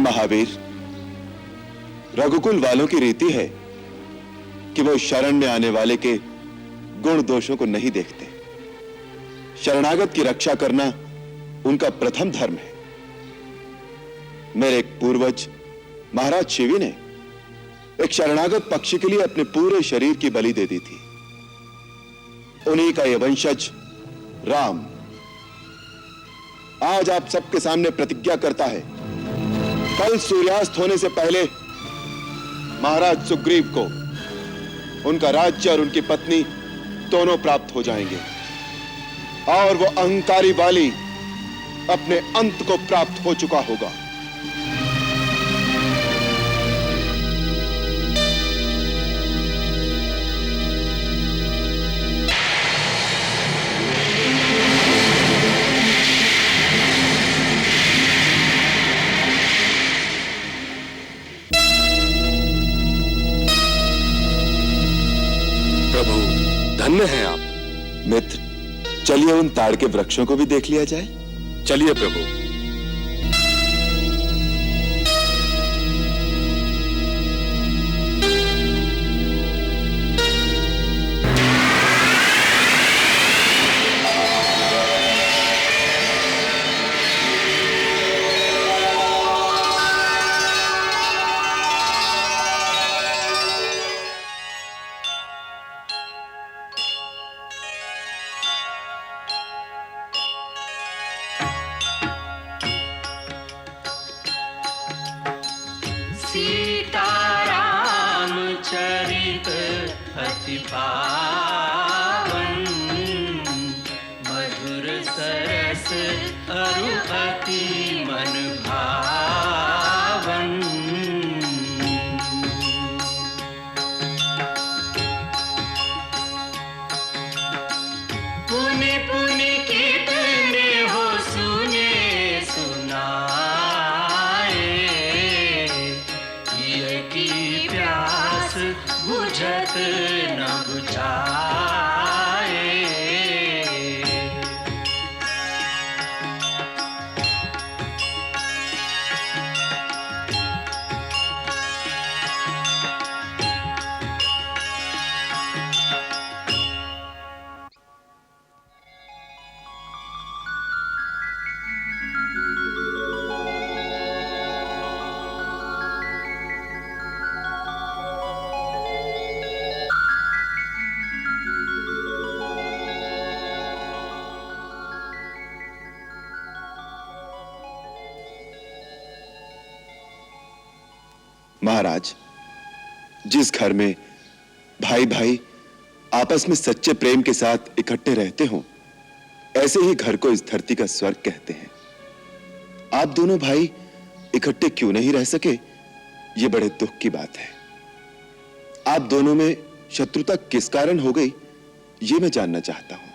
महावीर, रघुकुल वालों की रीति है कि वो शरण में आने वाले के गुण दोषों को नहीं देखते। शरणागत की रक्षा करना उनका प्रथम धर्म है। मेरे एक पूर्वज महाराज शिवी ने एक शरणागत पक्षी के लिए अपने पूरे शरीर की बलि दे दी थी। उन्हीं का यह वंशज राम आज आप सबके सामने प्रतिज्ञा करता है, कल सूर्यास्त होने से पहले महाराज सुग्रीव को उनका राज्य और उनकी पत्नी दोनों प्राप्त हो जाएंगे और वो अहंकारी बाली अपने अंत को प्राप्त हो चुका होगा। धन्य हैं आप। मित्र, चलिए उन ताड़ के वृक्षों को भी देख लिया जाए। चलिए प्रभु। सीताराम चरित अति पावन, मधुर सरस अरु अति मन भावन। पुनि पुनि कितने हो सुने सुनाए, की प्यास बुझत न बुझाए। महाराज, जिस घर में भाई भाई आपस में सच्चे प्रेम के साथ इकट्ठे रहते हों, ऐसे ही घर को इस धरती का स्वर्ग कहते हैं। आप दोनों भाई इकट्ठे क्यों नहीं रह सके, ये बड़े दुख की बात है। आप दोनों में शत्रुता किस कारण हो गई, ये मैं जानना चाहता हूं।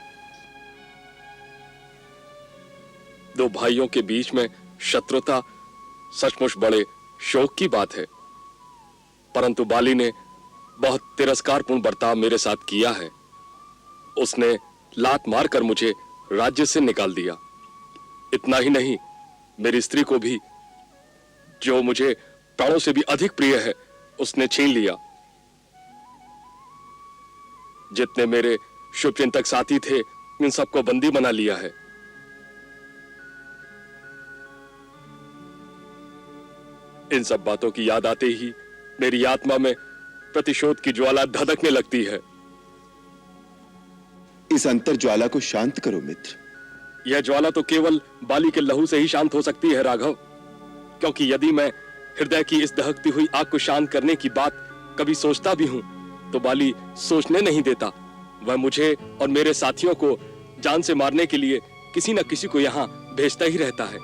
दो भाइयों के बीच में शत्रुता सचमुच बड़े शोक की बात है, परंतु बाली ने बहुत तिरस्कारपूर्ण बर्ताव मेरे साथ किया है। उसने लात मारकर मुझे राज्य से निकाल दिया। इतना ही नहीं, मेरी स्त्री को भी, जो मुझे प्राणों से भी अधिक प्रिय है, उसने छीन लिया। जितने मेरे शुभचिंतक साथी थे, इन सबको बंदी बना लिया है। इन सब बातों की याद आते ही मेरी आत्मा में प्रतिशोध की ज्वाला धधकने लगती है। इस अंतर ज्वाला को शांत करो मित्र। यह ज्वाला तो केवल बाली के लहू से ही शांत हो सकती है राघव, क्योंकि यदि मैं हृदय की इस दहकती हुई आग को शांत करने की बात कभी सोचता भी हूं, तो बाली सोचने नहीं देता। वह मुझे और मेरे साथियों को जान से मारने के लिए किसी न किसी को यहाँ भेजता ही रहता है।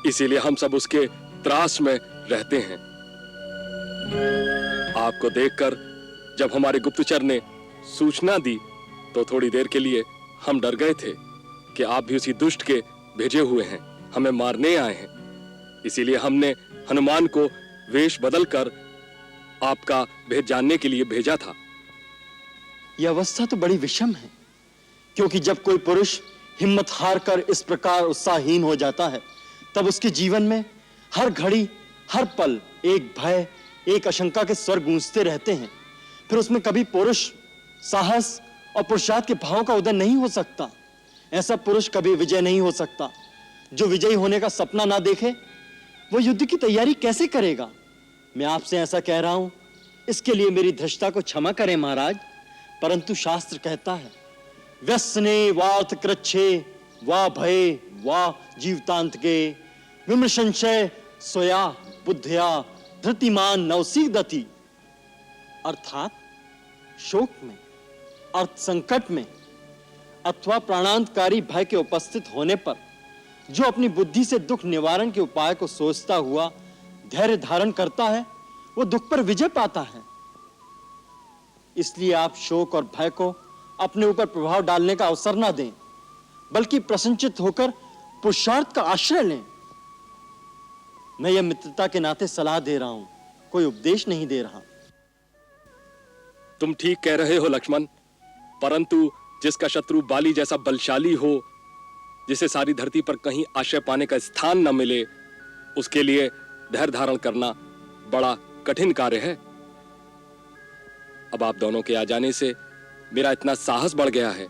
इसीलिए हम सब उसके त्रास में रहते हैं। आपको देखकर जब हमारे गुप्तचर ने सूचना दी, तो थोड़ी देर के लिए हम डर गए थे कि आप भी उसी दुष्ट के भेजे हुए हैं, हमें मारने आए हैं। इसीलिए हमने हनुमान को वेश बदलकर आपका भेद जानने के लिए भेजा था। यह अवस्था तो बड़ी विषम है, क्योंकि जब कोई पुरुष हिम्मत हार कर इस प्रकार उत्साहहीन हो जाता है, तब उसके जीवन में हर घड़ी हर पल एक भय, एक आशंका के स्वर गूंजते रहते हैं। फिर उसमें कभी पौरुष, साहस और पुरुषार्थ के भावों का उदय नहीं हो सकता। ऐसा पुरुष कभी विजय नहीं हो सकता। जो विजयी होने का सपना ना देखे, वो युद्ध की तैयारी कैसे करेगा? मैं आपसे ऐसा कह रहा हूं, इसके लिए मेरी धृष्टता को क्षमा करें महाराज, परंतु शास्त्र कहता है, व्यसने वार्थ कृच्छे वा भय वा जीवतांत के विमृशंशय सोया बुद्धया धृतिमान नवसीदति। अर्थात शोक में, अर्थ संकट में अथवा प्राणांतकारी भय के उपस्थित होने पर जो अपनी बुद्धि से दुख निवारण के उपाय को सोचता हुआ धैर्य धारण करता है, वो दुख पर विजय पाता है। इसलिए आप शोक और भय को अपने ऊपर प्रभाव डालने का अवसर ना दें, बल्कि प्रसन्नचित्त होकर पुरुषार्थ का आश्रय लें। मैं यह मित्रता के नाते सलाह दे रहा हूं, कोई उपदेश नहीं दे रहा। तुम ठीक कह रहे हो लक्ष्मण, परंतु जिसका शत्रु बाली जैसा बलशाली हो, जिसे सारी धरती पर कहीं आश्रय पाने का स्थान न मिले, उसके लिए धैर्य धारण करना बड़ा कठिन कार्य है। अब आप दोनों के आ जाने से मेरा इतना साहस बढ़ गया है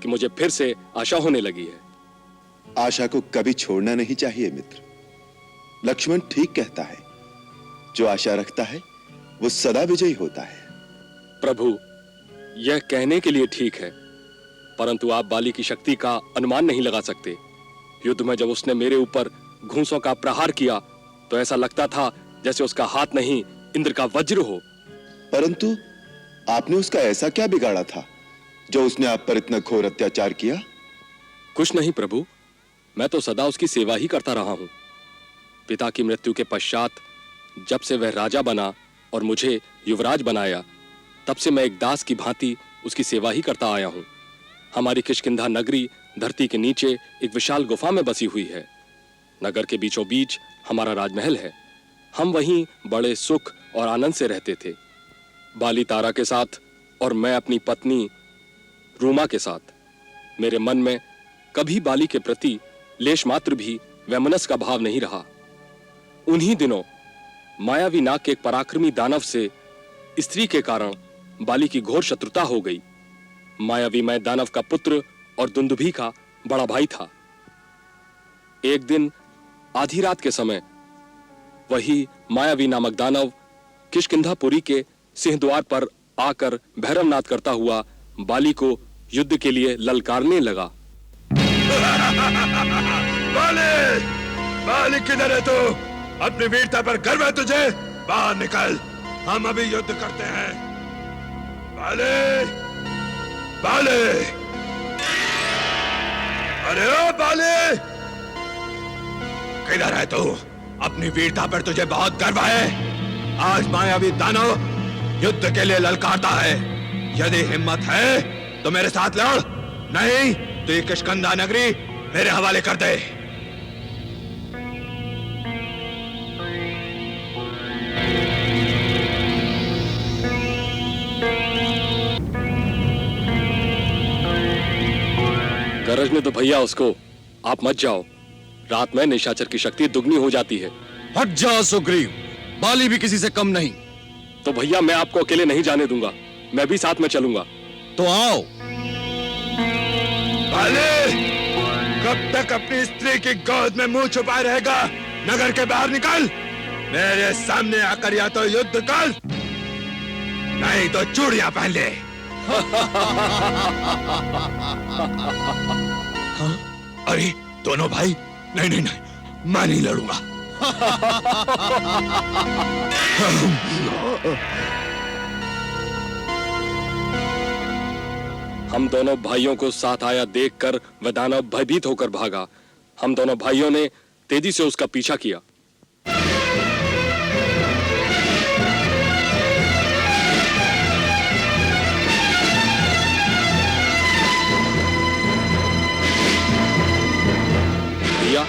कि मुझे फिर से आशा होने लगी है। आशा को कभी छोड़ना नहीं चाहिए मित्र। लक्ष्मण ठीक कहता है, जो आशा रखता है वो सदा विजयी होता है। प्रभु, यह कहने के लिए ठीक है, परंतु आप बाली की शक्ति का अनुमान नहीं लगा सकते। युद्ध में जब उसने मेरे ऊपर घूंसों का प्रहार किया तो ऐसा लगता था जैसे उसका हाथ नहीं इंद्र का वज्र हो। परंतु आपने उसका ऐसा क्या बिगाड़ा था जो उसने आप पर इतना घोर अत्याचार किया? कुछ नहीं प्रभु, मैं तो सदा उसकी सेवा ही करता रहा हूं। पिता की मृत्यु के पश्चात जब से वह राजा बना और मुझे युवराज बनाया, तब से मैं एक दास की भांति उसकी सेवा ही करता आया हूं। हमारी किष्किंधा नगरी धरती के नीचे एक विशाल गुफा में बसी हुई है। नगर के बीचों बीच हमारा राजमहल है। हम वहीं बड़े सुख और आनंद से रहते थे, बाली तारा के साथ और मैं अपनी पत्नी रूमा के साथ। मेरे मन में कभी बाली के प्रति लेश मात्र भी वैमनस्य का भाव नहीं रहा। उन्हीं दिनों मायावी नाग के एक पराक्रमी दानव से स्त्री के कारण बाली की घोर शत्रुता हो गई। मायावी मैं दानव का पुत्र और दुंदुभी का बड़ा भाई था। एक दिन आधी रात के समय वही मायावी नामक दानव किष्किंधापुरी के सिंहद्वार पर आकर भैरवनाद करता हुआ बाली को युद्ध के लिए ललकारने लगा। बाली, बाली किधर है तू? अपनी वीरता पर गर्व है तुझे? बाहर निकल, हम अभी युद्ध करते हैं। बाली, बाली, अरे ओ बाली, किधर है तू? अपनी वीरता पर तुझे बहुत गर्व है। आज मायावी दानव युद्ध के लिए ललकारता है। यदि हिम्मत है तो मेरे साथ लड़, नहीं तो ये किष्किंधा नगरी मेरे हवाले कर दे। गरजने तो भैया उसको, आप मत जाओ। रात में निशाचर की शक्ति दुगनी हो जाती है। हट जाओ सुग्रीव, बाली भी किसी से कम नहीं। तो भैया मैं आपको अकेले नहीं जाने दूंगा, मैं भी साथ में चलूंगा। तो आओ। बाली, कब तक अपनी स्त्री की गोद में मुंह छुपाए रहेगा? नगर के बाहर निकल, मेरे सामने आकर या तो युद्ध कर, नहीं तो चूड़ियां पहन ले। अरे दोनों भाई, नहीं नहीं नहीं, मैं नहीं लड़ूंगा। हम दोनों भाइयों को साथ आया देखकर वह दानव भयभीत होकर भागा। हम दोनों भाइयों ने तेजी से उसका पीछा किया। भैया,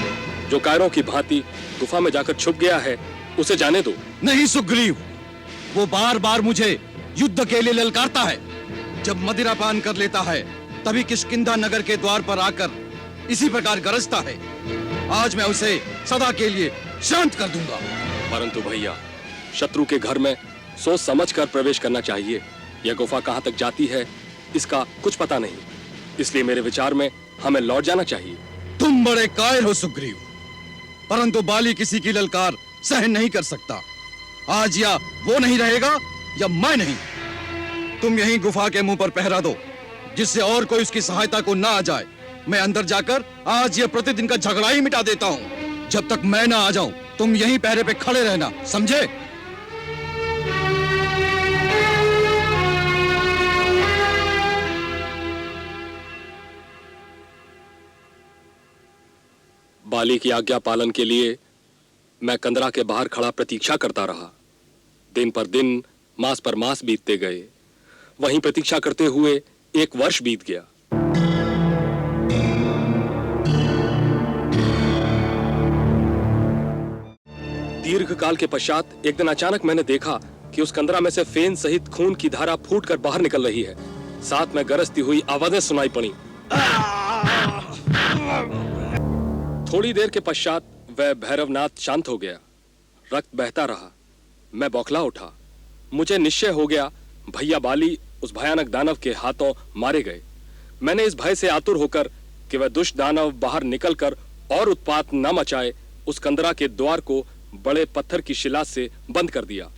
जो कायरों की भांति गुफा में जाकर छुप गया है, उसे जाने दो। नहीं सुग्रीव, वो बार बार मुझे युद्ध के लिए ललकारता है। जब मदिरा पान कर लेता है तभी किष्किंधा नगर के द्वार पर आकर इसी प्रकार गरजता है। आज मैं उसे सदा के लिए शांत कर दूंगा। परंतु भैया, शत्रु के घर में सोच समझ कर प्रवेश करना चाहिए। यह गुफा कहां तक जाती है इसका कुछ पता नहीं, इसलिए मेरे विचार में हमें लौट जाना चाहिए। तुम बड़े कायर हो सुग्रीव, परंतु बाली किसी की ललकार सहन नहीं कर सकता। आज या वो नहीं रहेगा या मैं नहीं। तुम यहीं गुफा के मुंह पर पहरा दो, जिससे और कोई उसकी सहायता को ना आ जाए। मैं अंदर जाकर आज ये प्रतिदिन का झगड़ा ही मिटा देता हूं। जब तक मैं ना आ जाऊं, तुम यहीं पहरे पे खड़े रहना, समझे? बाली की आज्ञा पालन के लिए मैं कंदरा के बाहर खड़ा प्रतीक्षा करता रहा। दिन पर दिन, मास पर मास बीतते गए। वहीं प्रतीक्षा करते हुए 1 वर्ष बीत गया। दीर्घ काल के पश्चात एक दिन अचानक मैंने देखा कि उस कंदरा में से फेन सहित खून की धारा फूटकर बाहर निकल रही है। साथ में गरजती हुई आवाजें सुनाई पड़ी। थोड़ी देर के पश्चात वह भैरवनाथ शांत हो गया। रक्त बहता रहा। मैं बौखला उठा। मुझे निश्चय हो गया भैया बाली उस भयानक दानव के हाथों मारे गए। मैंने इस भय से आतुर होकर कि वह दुष्ट दानव बाहर निकलकर और उत्पात न मचाए, उस कंदरा के द्वार को बड़े पत्थर की शिला से बंद कर दिया।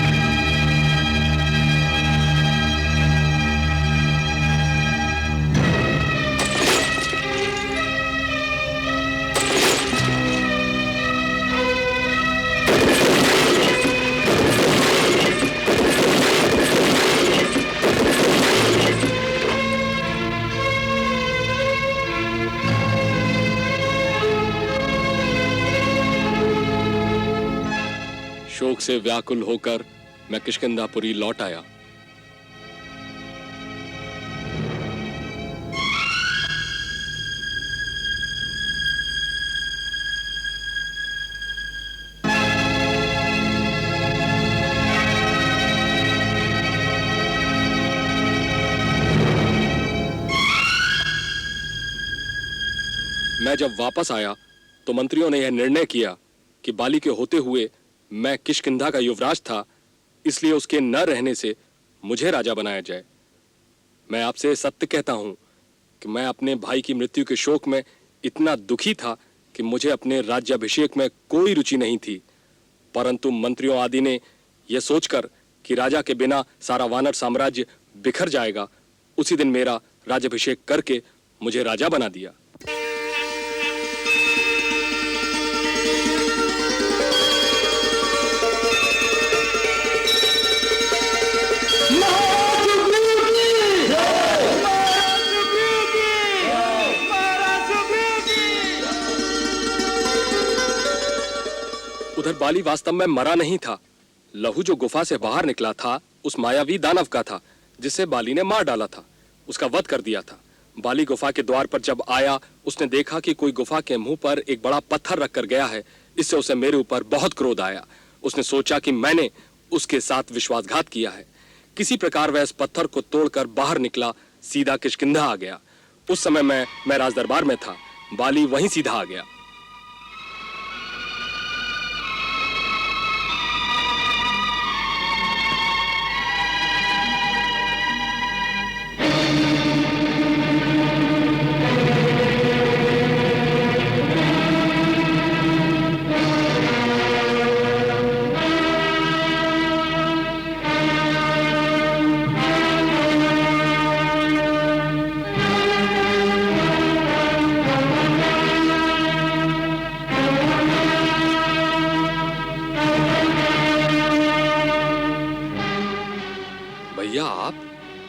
शोक से व्याकुल होकर मैं किष्किंधापुरी लौट आया। मैं जब वापस आया तो मंत्रियों ने यह निर्णय किया कि बाली के होते हुए मैं किष्किंधा का युवराज था, इसलिए उसके न रहने से मुझे राजा बनाया जाए। मैं आपसे सत्य कहता हूं कि मैं अपने भाई की मृत्यु के शोक में इतना दुखी था कि मुझे अपने राज्याभिषेक में कोई रुचि नहीं थी। परंतु मंत्रियों आदि ने यह सोचकर कि राजा के बिना सारा वानर साम्राज्य बिखर जाएगा, उसी दिन मेरा राज्याभिषेक करके मुझे राजा बना दिया। उधर बाली वास्तव में मरा नहीं था। लहू जो गुफा से बाहर निकला था उस मायावी दानव का था जिसे बाली ने मार डाला था, उसका वध कर दिया था। बाली गुफा के द्वार पर जब आया, उसने देखा कि कोई गुफा के मुंह पर एक बड़ा पत्थर रखकर गया है। इससे उसे मेरे ऊपर बहुत क्रोध आया। उसने सोचा कि मैंने उसके साथ विश्वासघात किया है। किसी प्रकार वह इस पत्थर को तोड़कर बाहर निकला, सीधा किष्किंधा आ गया। उस समय मैं राजदरबार में था। बाली वहीं सीधा आ गया।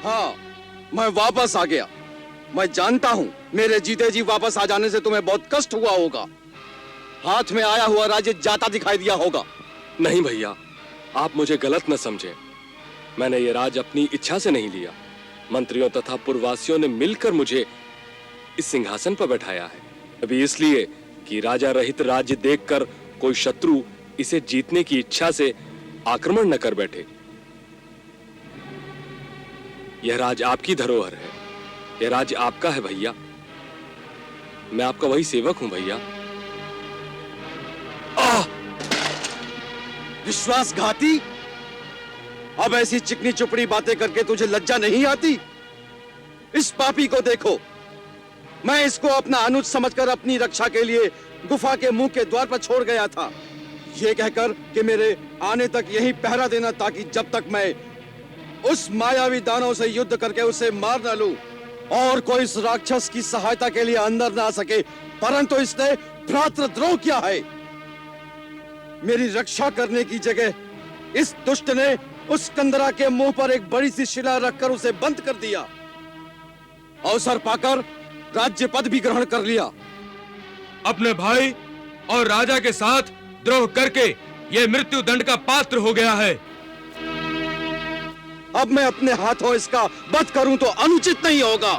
हाँ, मैं वापस आ गया। मैं जानता हूं मेरे जीते जी वापस आ जाने से तुम्हें बहुत कष्ट हुआ होगा। हाथ में आया हुआ राज्य जाता दिखाई दिया होगा। नहीं भैया, आप मुझे गलत न समझे। मैंने ये राज अपनी इच्छा से नहीं लिया। मंत्रियों तथा पूर्ववासियों ने मिलकर मुझे इस सिंहासन पर बैठाया है। अभी इसलिए कि राजा रहित राज्य देखकर कोई शत्रु इसे जीतने की इच्छा से आक्रमण न कर बैठे। यह राज आपकी धरोहर है। यह राज आपका है भैया। मैं आपका वही सेवक हूं भैया। विश्वासघाती, अब ऐसी चिकनी चुपड़ी बातें करके तुझे लज्जा नहीं आती? इस पापी को देखो, मैं इसको अपना अनुज समझकर अपनी रक्षा के लिए गुफा के मुंह के द्वार पर छोड़ गया था, ये कहकर कि मेरे आने तक यहीं पहरा देना, ताकि जब तक मैं उस मायावी दानव से युद्ध करके उसे मार न लूं और कोई इस राक्षस की सहायता के लिए अंदर ना आ सके। परंतु इसने भ्रातृद्रोह किया है। मेरी रक्षा करने की जगह इस दुष्ट ने उस कंदरा के मुंह पर एक बड़ी सी शिला रखकर उसे बंद कर दिया। अवसर पाकर राज्य पद भी ग्रहण कर लिया। अपने भाई और राजा के साथ द्रोह करके यह मृत्यु दंड का पात्र हो गया है। अब मैं अपने हाथों इसका वध करूं तो अनुचित नहीं होगा।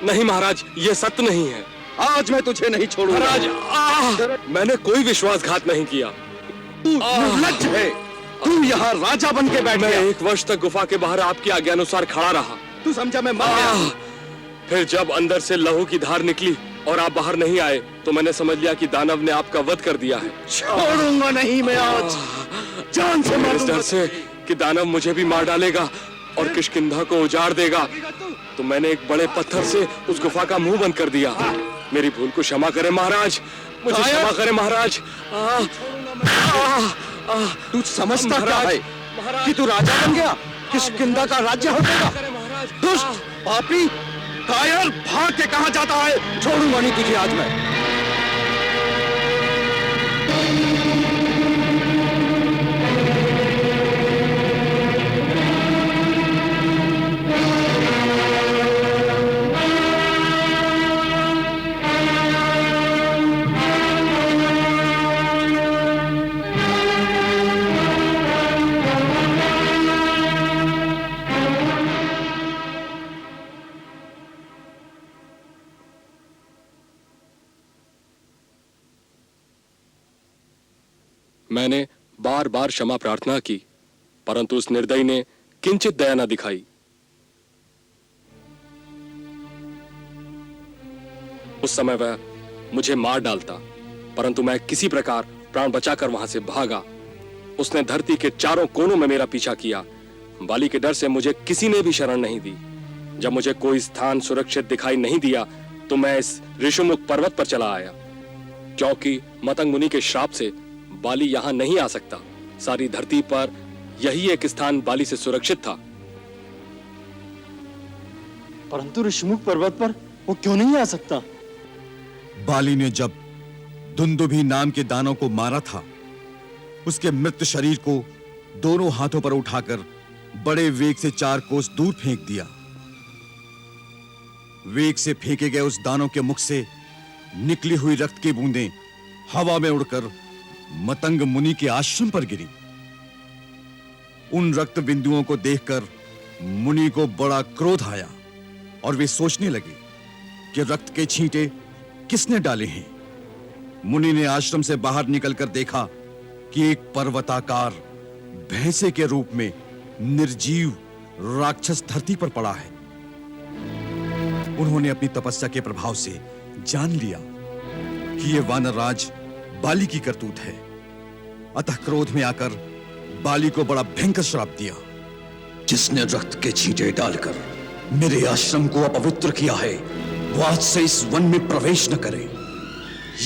नहीं महाराज, ये सत्य नहीं है। आज मैं तुझे नहीं छोड़ूंगा। महाराज, मैंने कोई विश्वासघात नहीं किया। तू निर्लज्ज है। तू यहाँ राजा बन के बैठ मैं गया। 1 वर्ष तक गुफा के बाहर आपकी आज्ञानुसार खड़ा रहा। तू समझा मैं मर गया। फिर जब अंदर से लहू की धार निकली और आप बाहर नहीं आए, तो मैंने समझ लिया कि दानव ने आपका वध कर दिया है। छोड़ूंगा नहीं मैं आज, जान से मार इस डर से कि दानव मुझे भी मार डालेगा और किष्किंधा को उजाड़ देगा, तो मैंने एक बड़े पत्थर से उस गुफा का मुंह बंद कर दिया। मेरी भूल को क्षमा करें महाराज, मुझे क्षमा करें महाराज। तू समझता क्या है कि तू राजा बन गया? किष्किंधा का राज्य हो गया। दुष्ट, पापी, कायर, भाग के कहां जाता है? छोड़ूंगा नहीं तुझे आज मैं। मैंने बार बार क्षमा प्रार्थना की, परंतु उस निर्दयी ने किंचित दया न दिखाई। उस समय वह मुझे मार डालता, परंतु मैं किसी प्रकार प्राण बचाकर वहां से भागा। उसने धरती के चारों कोनों में मेरा पीछा किया। बाली के डर से मुझे किसी ने भी शरण नहीं दी। जब मुझे कोई स्थान सुरक्षित दिखाई नहीं दिया, तो मैं इस ऋषिमुख पर्वत पर चला आया, क्योंकि मतंग मुनि के श्राप से बाली यहां नहीं आ सकता। सारी धरती पर यही एक स्थान बाली से सुरक्षित था। परंतु ऋषिमुख पर्वत पर वो क्यों नहीं आ सकता? बाली ने जब दुंदुभी नाम के दानव को मारा था, उसके मृत शरीर को दोनों हाथों पर उठाकर बड़े वेग से 4 कोस दूर फेंक दिया। वेग से फेंके गए उस दानव के मुख से निकली हुई रक्त की बूंदें हवा में उड़कर मतंग मुनि के आश्रम पर गिरी। उन रक्त बिंदुओं को देखकर मुनि को बड़ा क्रोध आया और वे सोचने लगे कि रक्त के छींटे किसने डाले हैं। मुनि ने आश्रम से बाहर निकलकर देखा कि एक पर्वताकार भैंसे के रूप में निर्जीव राक्षस धरती पर पड़ा है। उन्होंने अपनी तपस्या के प्रभाव से जान लिया कि यह वानरराज बाली की करतूत है। अतः क्रोध में आकर बाली को बड़ा भयंकर श्राप दिया। जिसने रक्त के छींटे डालकर मेरे आश्रम को अपवित्र किया है, वो आज से इस वन में प्रवेश न करे।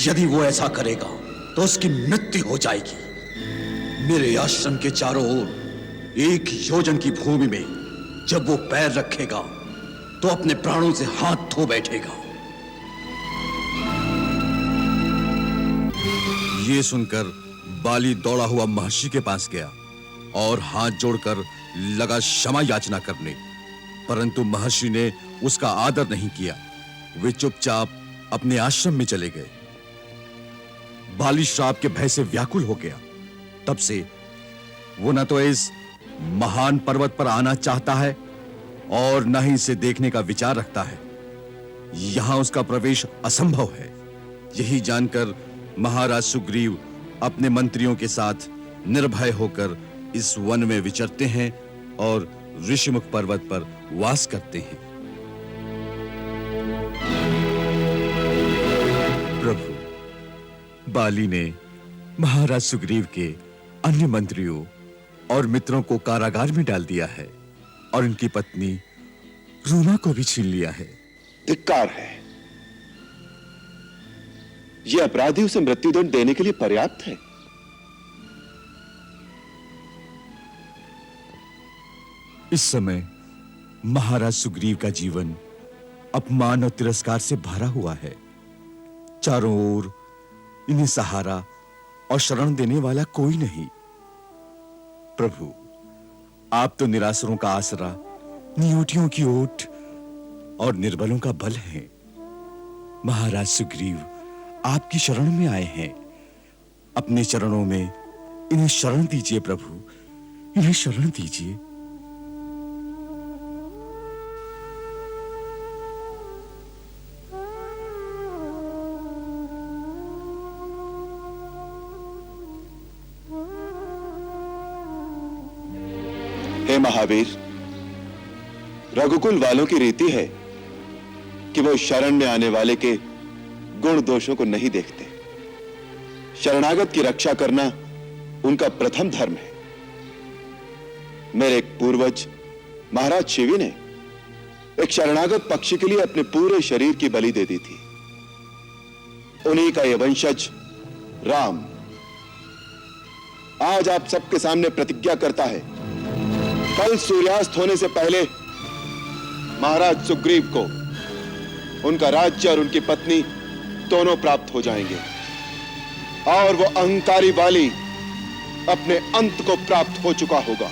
यदि वो ऐसा करेगा तो उसकी मृत्यु हो जाएगी। मेरे आश्रम के चारों ओर 1 योजन की भूमि में जब वो पैर रखेगा तो अपने प्राणों से हाथ धो बैठेगा। ये सुनकर बाली दौड़ा हुआ महर्षि के पास गया और हाथ जोड़कर लगा क्षमा याचना करने, परंतु महर्षि ने उसका आदर नहीं किया। वे चुपचाप अपने आश्रम में चले गए। बाली श्राप के भय से व्याकुल हो गया। तब से वो न तो इस महान पर्वत पर आना चाहता है और न ही इसे देखने का विचार रखता है। यहां उसका प्रवेश असंभव है। यही जानकर महाराज सुग्रीव अपने मंत्रियों के साथ निर्भय होकर इस वन में विचरते हैं और ऋषिमुख पर्वत पर वास करते हैं। प्रभु, बाली ने महाराज सुग्रीव के अन्य मंत्रियों और मित्रों को कारागार में डाल दिया है और उनकी पत्नी रूमा को भी छीन लिया है। धिक्कार है। यह अपराधी उसे मृत्युदंड देने के लिए पर्याप्त है। इस समय महाराज सुग्रीव का जीवन अपमान और तिरस्कार से भरा हुआ है। चारों ओर इन्हें सहारा और शरण देने वाला कोई नहीं। प्रभु, आप तो निराश्रों का आसरा, नियोटियों की ओट और निर्बलों का बल हैं। महाराज सुग्रीव आपकी शरण में आए हैं। अपने चरणों में इन्हें शरण दीजिए प्रभु, इन्हें शरण दीजिए। हे महावीर, रघुकुल वालों की रीति है कि वो शरण में आने वाले के गुण दोषों को नहीं देखते। शरणागत की रक्षा करना उनका प्रथम धर्म है। मेरे एक पूर्वज महाराज शिवी ने एक शरणागत पक्षी के लिए अपने पूरे शरीर की बलि दे दी थी। उन्हीं का यह वंशज राम आज आप सबके सामने प्रतिज्ञा करता है, कल सूर्यास्त होने से पहले महाराज सुग्रीव को उनका राज्य और उनकी पत्नी दोनों प्राप्त हो जाएंगे और वो अहंकारी बाली अपने अंत को प्राप्त हो चुका होगा।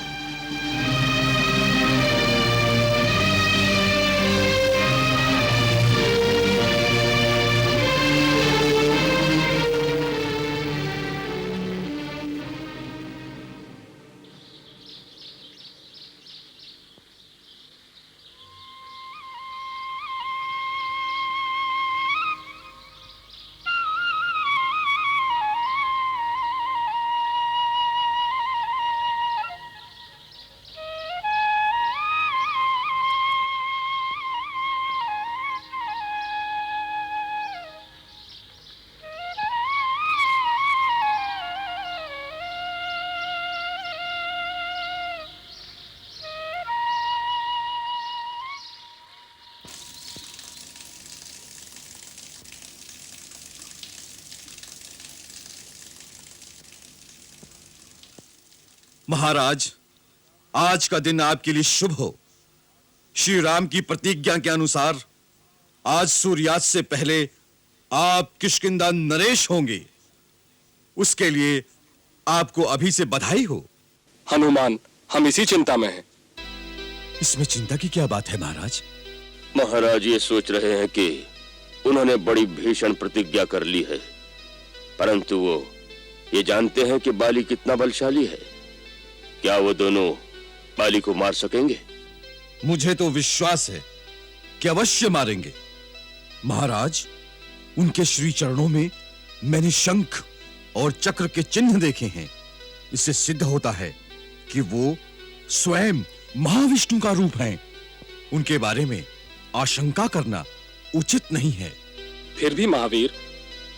महाराज, आज का दिन आपके लिए शुभ हो। श्री राम की प्रतिज्ञा के अनुसार आज सूर्यास्त से पहले आप किष्किंधा नरेश होंगे। उसके लिए आपको अभी से बधाई हो। हनुमान, हम इसी चिंता में हैं। इसमें चिंता की क्या बात है महाराज? महाराज ये सोच रहे हैं कि उन्होंने बड़ी भीषण प्रतिज्ञा कर ली है, परंतु वो ये जानते हैं कि बाली कितना बलशाली है। क्या वो दोनों बाली को मार सकेंगे? मुझे तो विश्वास है कि अवश्य मारेंगे। महाराज, उनके श्री चरणों में मैंने शंख और चक्र के चिन्ह देखे हैं। इससे सिद्ध होता है कि वो स्वयं महाविष्णु का रूप हैं। उनके बारे में आशंका करना उचित नहीं है। फिर भी महावीर,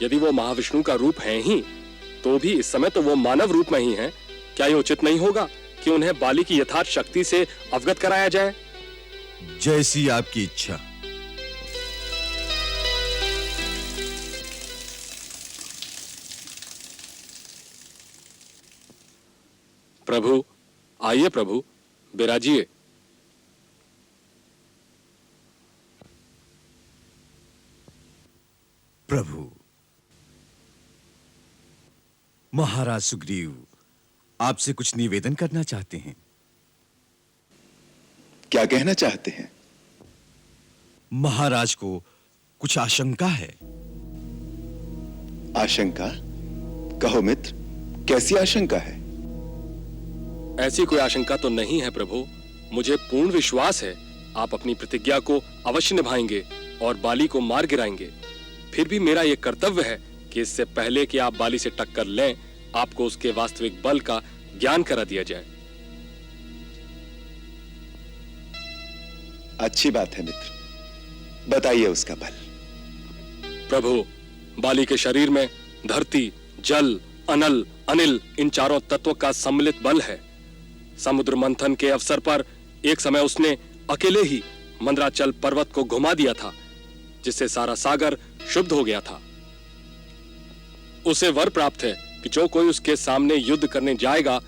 यदि वो महाविष्णु का रूप हैं ही, तो भी इस समय तो वो मानव रूप में ही हैं। क्या ये उचित नहीं होगा कि उन्हें बाली की यथार्थ शक्ति से अवगत कराया जाए? जैसी आपकी इच्छा। प्रभु, आइए प्रभु, विराजिए। प्रभु, महाराज सुग्रीव आपसे कुछ निवेदन करना चाहते हैं। क्या कहना चाहते हैं? महाराज को कुछ आशंका है। आशंका? कहो मित्र, कैसी आशंका है? ऐसी कोई आशंका तो नहीं है प्रभु। मुझे पूर्ण विश्वास है आप अपनी प्रतिज्ञा को अवश्य निभाएंगे और बाली को मार गिराएंगे। फिर भी मेरा यह कर्तव्य है कि इससे पहले कि आप बाली से टक्कर लें, आपको उसके वास्तविक बल का ज्ञान करा दिया जाए। अच्छी बात है मित्र, बताइए उसका बल। प्रभु, बाली के शरीर में धरती, जल, अनल अनिल इन चारों तत्वों का सम्मिलित बल है। समुद्र मंथन के अवसर पर एक समय उसने अकेले ही मंदराचल पर्वत को घुमा दिया था, जिससे सारा सागर शुद्ध हो गया था। उसे वर प्राप्त है कि जो कोई उसके सामने युद्ध करने जाएगा,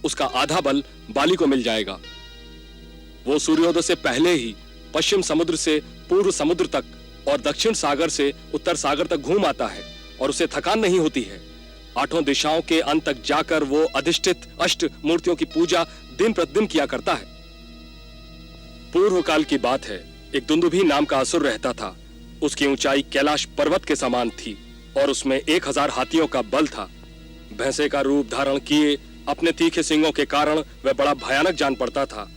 उसका आधा बल बाली को मिल जाएगा। वो सूर्योदय से पहले ही पश्चिम समुद्र से पूर्व समुद्र तक और दक्षिण सागर से उत्तर सागर तक घूम आता है और उसे थकान नहीं होती है। आठों दिशाओं के अंत तक जाकर वो अधिष्ठित अष्ट मूर्तियों की पूजा दिन प्रतिदिन किया करता है। पूर्व काल की बात है, एक दुंदुभी नाम का असुर रहता था। उसकी ऊंचाई कैलाश पर्वत के समान थी और उसमें 1000 हाथियों का बल था। भैंसे का रूप धारण किए अपने तीखे सिंगों के कारण वह बड़ा भयानक जान पड़ता था।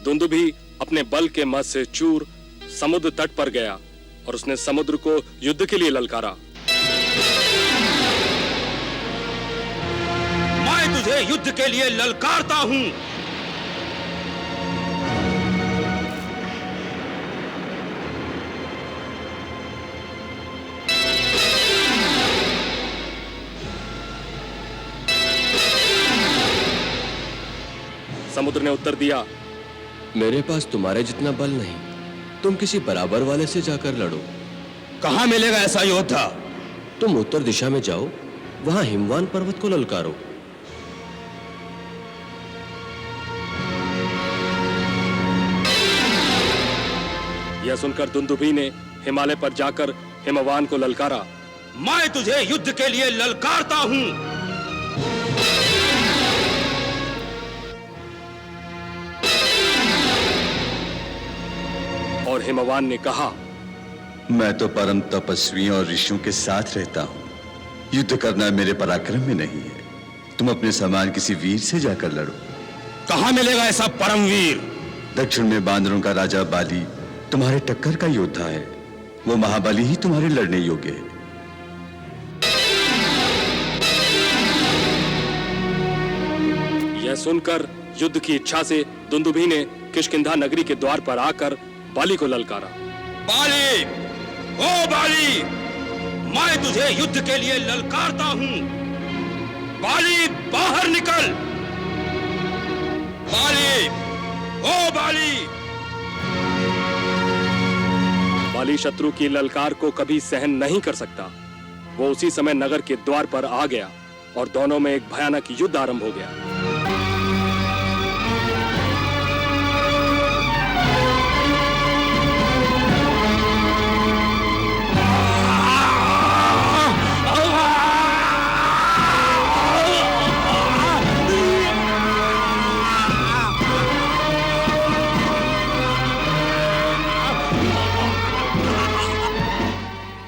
दुंदुभी अपने बल के मद से चूर समुद्र तट पर गया और उसने समुद्र को युद्ध के लिए ललकारा। मैं तुझे युद्ध के लिए ललकारता हूं। समुद्र ने उत्तर दिया, मेरे पास तुम्हारे जितना बल नहीं, तुम किसी बराबर वाले से जाकर लड़ो। कहां मिलेगा ऐसा योद्धा? तुम उत्तर दिशा में जाओ, वहां हिमवान पर्वत को ललकारो। यह सुनकर दुंदुभी ने हिमालय पर जाकर हिमवान को ललकारा। मैं तुझे युद्ध के लिए ललकारता हूं। और हिमवान ने कहा, मैं तो परम तपस्वियों और ऋषियों के साथ रहता हूं। युद्ध करना मेरे पराक्रम में नहीं है। तुम अपने समान किसी वीर से जाकर लड़ो। कहां मिलेगा ऐसा परमवीर? दक्षिण में बांदरों का राजा बाली तुम्हारे टक्कर का योद्धा है। वो महाबली ही तुम्हारे लड़ने योग्य है। यह सुनकर युद्ध की इच्छा से दुंदुभी ने किष्किंधा नगरी के द्वार पर आकर बाली को ललकारा। बाली, ओ बाली, मैं तुझे युद्ध के लिए ललकारता हूं। बाली, बाहर निकल। बाली, ओ बाली। बाली शत्रु की ललकार को कभी सहन नहीं कर सकता। वो उसी समय नगर के द्वार पर आ गया और दोनों में एक भयानक युद्ध आरंभ हो गया।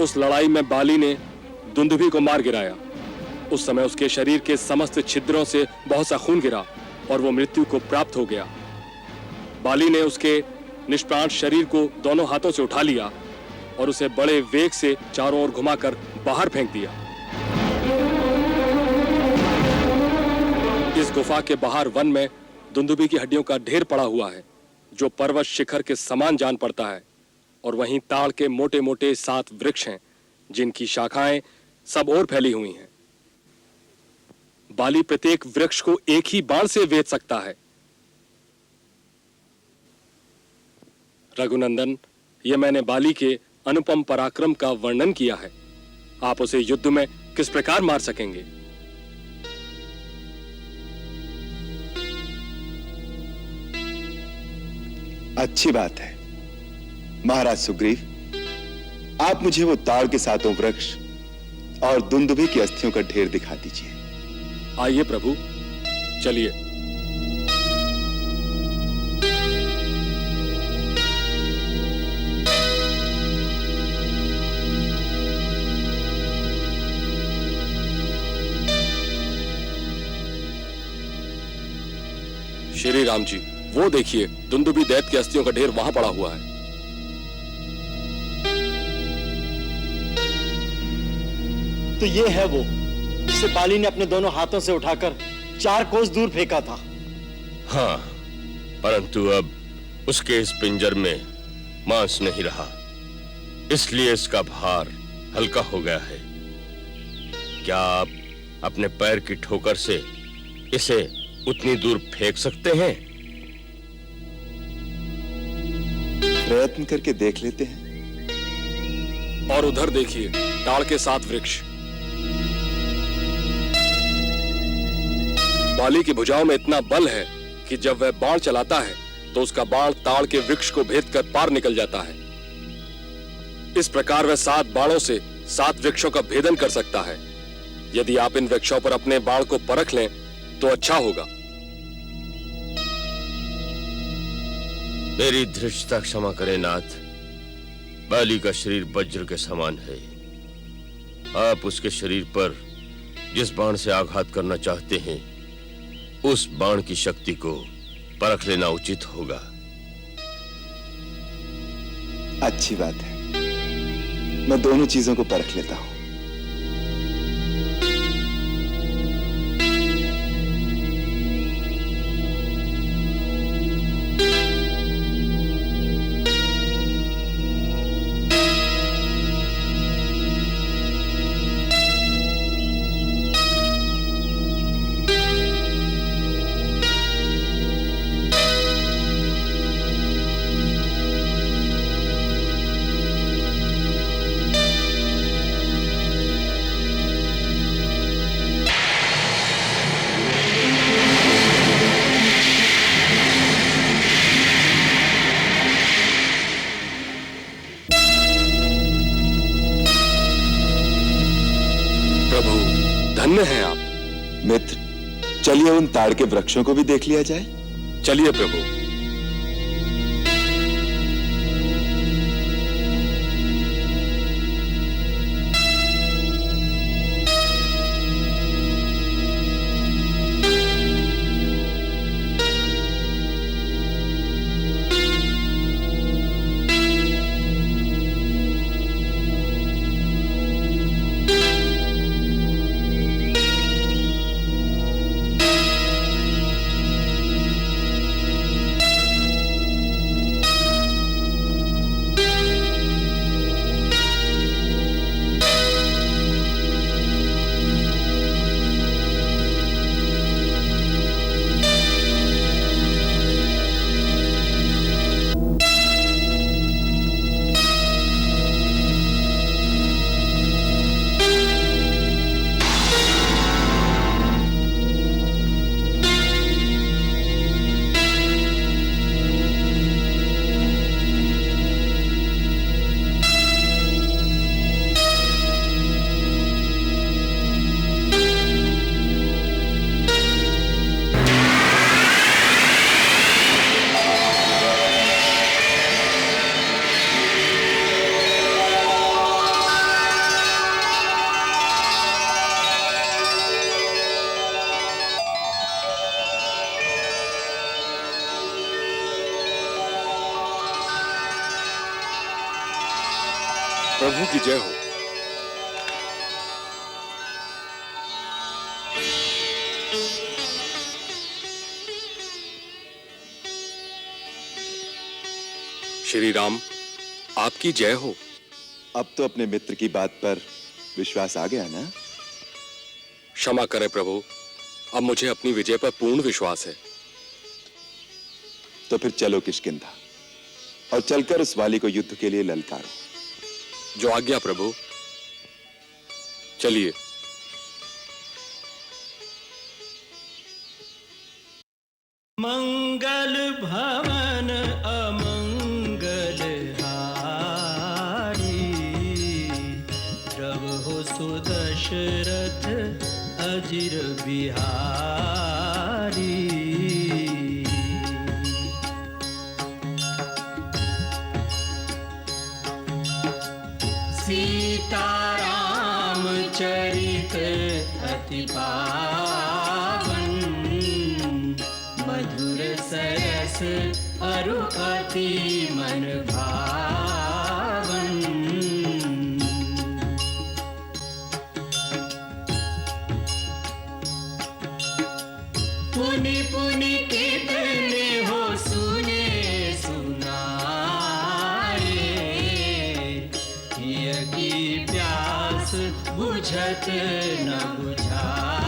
उस लड़ाई में बाली ने दुंदुभी को मार गिराया। उस समय उसके शरीर के समस्त छिद्रों से बहुत सा खून गिरा और वो मृत्यु को प्राप्त हो गया। बाली ने उसके निष्प्राण शरीर को दोनों हाथों से उठा लिया और उसे बड़े वेग से चारों ओर घुमाकर बाहर फेंक दिया। इस गुफा के बाहर वन में दुंदुभी की हड्डियों का ढेर पड़ा हुआ है, जो पर्वत शिखर के समान जान पड़ता है। और वहीं ताड़ के मोटे मोटे 7 वृक्ष हैं, जिनकी शाखाएं सब ओर फैली हुई हैं। बाली प्रत्येक वृक्ष को एक ही बाण से वेध सकता है। रघुनंदन, यह मैंने बाली के अनुपम पराक्रम का वर्णन किया है। आप उसे युद्ध में किस प्रकार मार सकेंगे? अच्छी बात है महाराज सुग्रीव, आप मुझे वो ताड़ के 7 वृक्ष और दुंदुभी की अस्थियों का ढेर दिखा दीजिए। आइए प्रभु, चलिए। श्री राम जी, वो देखिए, दुंदुभी दैत्य की अस्थियों का ढेर वहां पड़ा हुआ है। तो ये है वो जिसे बाली ने अपने दोनों हाथों से उठाकर 4 कोस दूर फेंका था। हाँ, परंतु अब उसके इस पिंजर में मांस नहीं रहा, इसलिए इसका भार हल्का हो गया है। क्या आप अपने पैर की ठोकर से इसे उतनी दूर फेंक सकते हैं? प्रयत्न करके देख लेते हैं। और उधर देखिए, ताड़ के 7 वृक्ष। बाली की भुजाओं में इतना बल है कि जब वह बाण चलाता है तो उसका बाण ताड़ के वृक्ष को भेद कर पार निकल जाता है। इस प्रकार वह 7 बाणों से 7 वृक्षों का भेदन कर सकता है। यदि आप इन वृक्षों पर अपने बाण को परख लें तो अच्छा होगा। मेरी धृष्टता क्षमा करें नाथ। बाली का शरीर वज्र के समान है। आप उसके शरीर पर जिस बाण से आघात करना चाहते हैं उस बाण की शक्ति को परख लेना उचित होगा। अच्छी बात है, मैं दोनों चीजों को परख लेता हूं। धन्य हैं आप। मित्र, चलिए उन ताड़ के वृक्षों को भी देख लिया जाए। चलिए प्रभु। प्रभु की जय हो। श्री राम, आपकी जय हो। अब तो अपने मित्र की बात पर विश्वास आ गया ना? क्षमा करें प्रभु, अब मुझे अपनी विजय पर पूर्ण विश्वास है। तो फिर चलो किष्किंधा और चलकर उस वाली को युद्ध के लिए ललकारो। जो आज्ञा प्रभु। चलिए। मंगल भवन अमंगल हारी, प्रभु सुदशरथ अजिर बिहारी। सीताराम चरित अति पावन, मधुर सरस अरु अति मन भावन। पुनि पुनि कितने हो सुने सुनाए, की प्यास बुझ बुझत न बुझाए।